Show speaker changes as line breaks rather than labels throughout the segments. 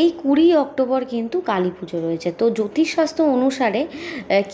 এই 20 অক্টোবর কিন্তু কালী পুজো রয়েছে। তো জ্যোতিষশাস্ত্র অনুসারে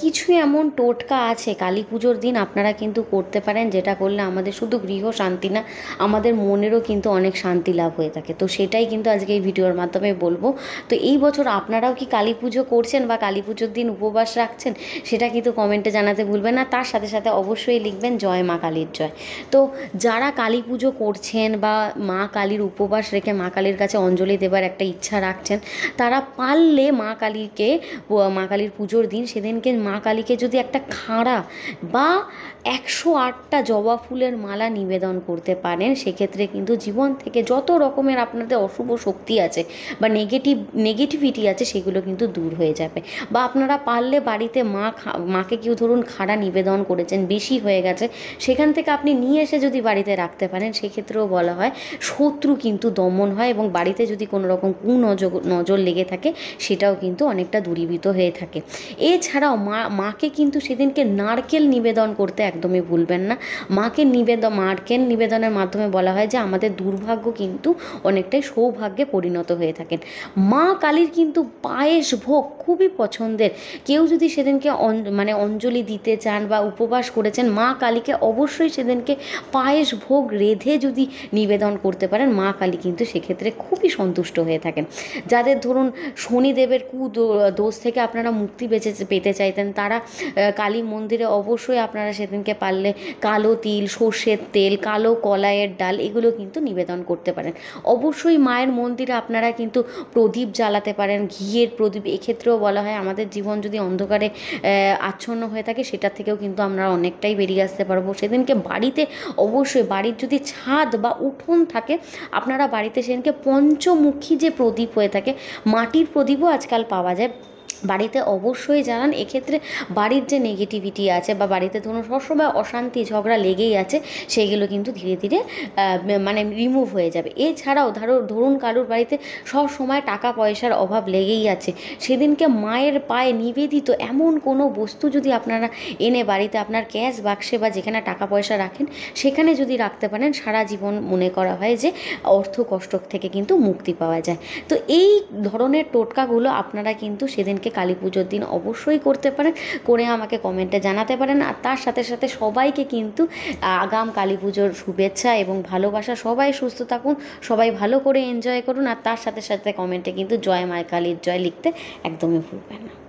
কিছু এমন টোটকা আছে কালী পুজোর দিন আপনারা কিন্তু করতে পারেন, যেটা করলে আমাদের শুধু গৃহ শান্তি না, আমাদের মনেরও কিন্তু অনেক শান্তি লাভ হয়ে থাকে। তো সেটাই কিন্তু আজকে এই ভিডিওর মাধ্যমে বলবো। তো এই বছর আপনারাও কি কালী পুজো করছেন বা কালী পুজোর দিন উপবাস রাখছেন, সেটা কিন্তু কমেন্টে জানাতে ভুলবেন না। তার সাথে সাথে অবশ্যই লিখবেন জয় মা কালীর জয়। তো যারা কালী পুজো করছেন বা মা কালীর উপবাস রেখে মা কালীর কাছে অঞ্জলি দেবার একটা ইচ্ছা রাখছেন, তারা পারলে মা কালীর পুজোর দিন সেদিনকে মা কালীকে যদি একটা খাড়া বা 108টা জবা ফুলের মালা নিবেদন করতে পারেন, সেক্ষেত্রে কিন্তু জীবন থেকে যত রকমের আপনাদের অশুভ শক্তি আছে বা নেগেটিভিটি আছে, সেগুলো কিন্তু দূর হয়ে যাবে। বা আপনারা পারলে বাড়িতে মাকে কেউ ধরুন খাড়া নিবেদন করেছেন, বেশি হয়ে গেছে, সেখান থেকে আপনি নিয়ে এসে যদি বাড়িতে রাখতে পারেন, সেক্ষেত্রেও বলা হয় শত্রু কিন্তু দমন হয়, এবং বাড়িতে যদি কোনো রকম নজর লেগে থাকে, সেটাও কিন্তু অনেকটা দূরীভূত হয়ে থাকে। এছাড়াও মাকে কিন্তু সেদিনকে নারকেল নিবেদন করতে একদমই ভুলবেন না। নারকেল নিবেদনের মাধ্যমে বলা হয় যে আমাদের দুর্ভাগ্য কিন্তু অনেকটাই সৌভাগ্যে পরিণত হয়ে থাকেন। মা কালীর কিন্তু পায়েস ভোগ খুবই পছন্দের। কেউ যদি সেদিনকে অঞ্জলি দিতে চান বা উপবাস করেছেন, মা কালীকে অবশ্যই সেদিনকে পায়েস ভোগ রেঁধে যদি নিবেদন করতে পারেন, মা কালী কিন্তু সেক্ষেত্রে খুবই সন্তুষ্ট হয়ে থাকেন। যাদের ধরুন শনিদেবের দোষ থেকে আপনারা মুক্তি পেতে চাইতেন, তারা কালী মন্দিরে অবশ্যই আপনারা সেদিনকে পারলে কালো তিল, সর্ষের তেল, কালো কলাইয়ের ডাল, এগুলো কিন্তু নিবেদন করতে পারেন। অবশ্যই মায়ের মন্দিরে আপনারা কিন্তু প্রদীপ জ্বালাতে পারেন, ঘিয়ের প্রদীপ। এক্ষেত্রেও বলা হয় আমাদের জীবন যদি অন্ধকারে আচ্ছন্ন হয়ে থাকে, সেটার থেকেও কিন্তু আমরা অনেকটাই বেরিয়ে আসতে পারবো। সেদিনকে বাড়িতে অবশ্যই, বাড়ির যদি ছাদ বা উঠোন থাকে, আপনারা বাড়িতে সেদিনকে পঞ্চমুখী যে প্রদীপ হয়ে থাকে, মাটির প্রদীপও আজকাল পাওয়া যায়, বাড়িতে অবশ্যই জ্বালান। এক্ষেত্রে বাড়ির যে নেগেটিভিটি আছে বা বাড়িতে ধরুন সবসময় অশান্তি ঝগড়া লেগেই আছে, সেইগুলো কিন্তু ধীরে ধীরে রিমুভ হয়ে যাবে। এছাড়াও ধরুন কারোর বাড়িতে সব সময় টাকা পয়সার অভাব লেগেই আছে, সেদিনকে মায়ের পায়ে নিবেদিত এমন কোনো বস্তু যদি আপনারা এনে বাড়িতে আপনার ক্যাশ বাক্সে বা যেখানে টাকা পয়সা রাখেন, সেখানে যদি রাখতে পারেন, সারা জীবন মনে করা হয় যে অর্থ কষ্ট থেকে কিন্তু মুক্তি পাওয়া যায়। তো এই ধরনের টোটকাগুলো আপনারা কিন্তু সেদিনকে কালী পুজোর দিন অবশ্যই করতে পারেন, করে আমাকে কমেন্টে জানাতে পারেন। আর তার সাথে সাথে সবাইকে কিন্তু আগাম কালী পুজোর শুভেচ্ছা এবং ভালোবাসা। সবাই সুস্থ থাকুন, সবাই ভালো করে এনজয় করুন, আর তার সাথে সাথে কমেন্টে কিন্তু জয় মা কালীর জয় লিখতে একদমই ভুলবেন না।